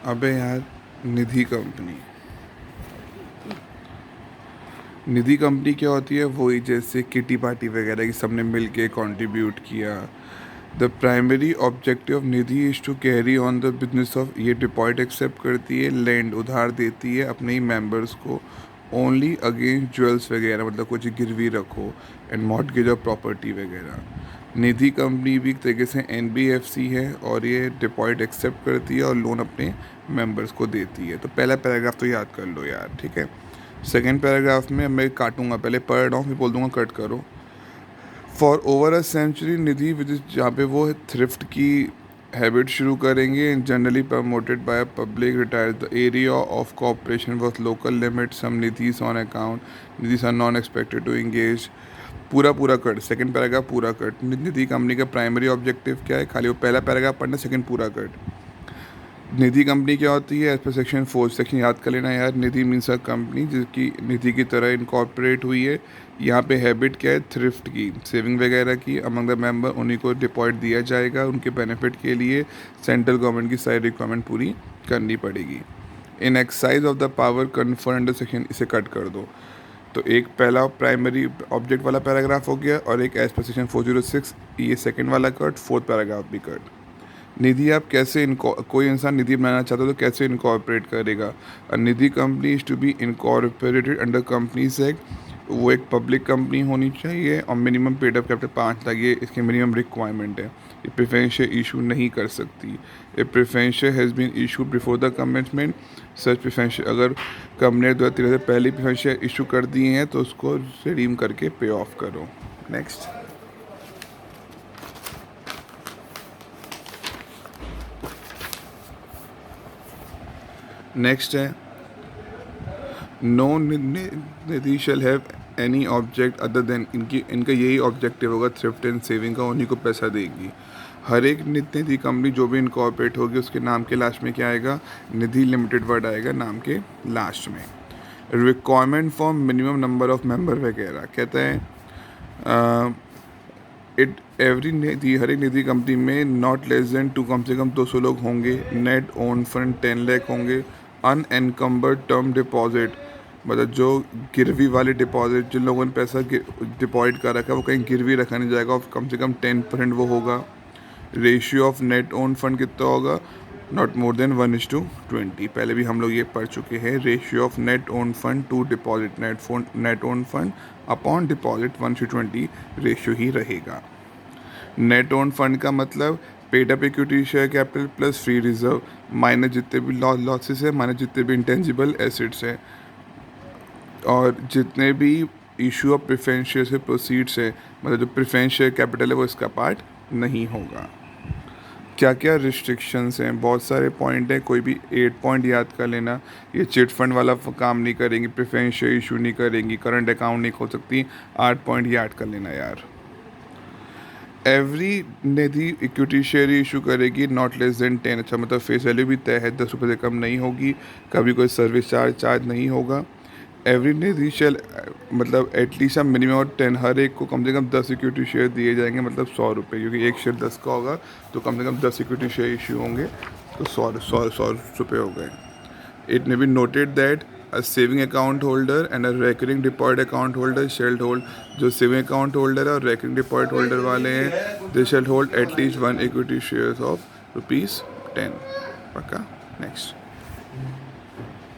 अबे यार, निधि कंपनी। निधि कंपनी क्या होती है? वही जैसे किटी पार्टी वगैरह की सबने मिल के कॉन्ट्रीब्यूट किया। The primary objective of Nidhi is to carry on the business of, ये डिपॉजिट एक्सेप्ट करती है, लैंड उधार देती है अपने ही मेंबर्स को, ओनली अगेंस्ट ज्वेल्स वगैरह, मतलब कुछ गिरवी रखो, एंड मॉर्टगेज ऑफ प्रॉपर्टी वगैरह। निधि कंपनी भी एक तरीके से एनबीएफसी है और ये डिपॉजिट एक्सेप्ट करती है और लोन अपने मेंबर्स को देती है। तो पहला पैराग्राफ तो याद कर लो यार, ठीक है। सेकेंड पैराग्राफ में मैं काटूंगा, पहले पढ़ रहा हूँ फिर बोल दूंगा कट करो। For over a century Nidhi, which is जहाँ पे वो थ्रिफ्ट की हैबिट शुरू करेंगे, generally promoted by public retire, the area of cooperation was local limit, some Nidhis on account, Nidhis are non expected to engage. पूरा पूरा कट, सेकंड पैराग्राफ पूरा cut. Nidhi company का प्राइमरी ऑब्जेक्टिव क्या है? खाली वो पहला पैराग्राफ पढ़ना, सेकंड पूरा कट। निधि कंपनी क्या होती है? एज पर सेक्शन 4, सेक्शन याद कर लेना यार। निधि मीन्स अ कंपनी जिसकी निधि की तरह इनकॉर्पोरेट हुई है। यहाँ पे हैबिट क्या है? थ्रिफ्ट की, सेविंग वगैरह की अमंग द मेंबर, उन्हीं को डिपॉजिट दिया जाएगा। उनके बेनिफिट के लिए सेंट्रल गवर्नमेंट की सारी रिक्वायरमेंट पूरी करनी पड़ेगी। In exercise of the power conferred under section, इसे कट कर दो। तो एक पहला प्राइमरी ऑब्जेक्ट वाला पैराग्राफ हो गया और एक एज पर सेक्शन 406, ये सेकंड वाला कट, फोर्थ पैराग्राफ भी कट। निधि आप कैसे कोई इंसान निधि बनाना चाहता है तो कैसे इनकॉर्पोरेट करेगा? Nidhi company is to be incorporated under companies act, वो एक पब्लिक कंपनी होनी चाहिए और minimum paid up capital 5 lakh, ये इसकी मिनिमम रिक्वायरमेंट है। ये प्रेफरेंशियल इशू नहीं कर सकती। A preferential has been issue before the commencement, such preferential, अगर कंपनी 2013 से पहले प्रेफरेंशियल इशू कर दिए हैं तो उसको रिडीम करके पे ऑफ करो। नेक्स्ट। नेक्स्ट है, no Nidhi shall have any object other than, इनका यही ऑब्जेक्टिव होगा थ्रिफ्ट एंड सेविंग का, उन्हीं को पैसा देगी। हर एक निधि कंपनी जो भी इनकॉर्पोरेट होगी उसके नाम के लास्ट में क्या आएगा? निधि लिमिटेड वर्ड आएगा नाम के लास्ट में। Requirement for minimum number of member वगैरह कहते हैं इट एवरी निधि, हर एक निधि कंपनी में नॉट लेस देन 2, कम से कम 200 लोग होंगे। नेट ओन फंड 10 लाख होंगे। अनएनकम्बर्ड टर्म डिपॉजिट, मतलब जो गिरवी वाले डिपॉजिट, जिन लोगों ने पैसा डिपॉजिट कर रखा है वो कहीं गिरवी रखा नहीं जाएगा और कम से कम 10% वो होगा। Ratio of net own fund कितना होगा? Not more than 1:20। पहले भी हम लोग ये पढ़ चुके हैं। Ratio of net own fund to deposit, net own fund upon deposit 1:20 ratio ही रहेगा। नेट ओन फंड का मतलब paid up equity share capital plus free reserve minus जितने भी लॉसेस है, माइनस जितने भी इंटेंजिबल एसेट्स हैं, और जितने भी इशू ऑफ प्रेफरेंस शेयर से प्रोसीड्स है, मतलब जो प्रेफरेंस शेयर कैपिटल है वो इसका पार्ट नहीं होगा। क्या क्या रिस्ट्रिक्शंस हैं? बहुत सारे पॉइंट हैं, कोई भी 8 पॉइंट याद कर लेना। ये चिट फंड वाला काम नहीं करेंगी, प्रेफरेंस शेयर इशू नहीं करेंगी, करंट अकाउंट नहीं खोल सकती। 8 पॉइंट याद कर लेना यार। एवरी निधि इक्विटी शेयर इशू करेगी नॉट लेस देन 10, अच्छा मतलब फेस वैल्यू भी तय है, 10 रुपये से कम नहीं होगी। कभी कोई सर्विस चार्ज नहीं होगा। एवरी निधि शेयर, मतलब एटलीस्ट हम मिनिमम और 10, हर एक को कम से कम 10 इक्विटी शेयर दिए जाएंगे, मतलब 100 रुपये, क्योंकि एक शेयर 10 का होगा तो कम से कम 10 इक्विटी शेयर इशू होंगे, तो 100 रुपये हो गए। It may be noted that a saving account holder and a recurring deposit account holder shell hold, जो सेविंग अकाउंट होल्डर है और रेकरिंग डिपॉजिट होल्डर वाले हैं, दे shell hold at least 1 equity shares of ₹10। पक्का? नेक्स्ट।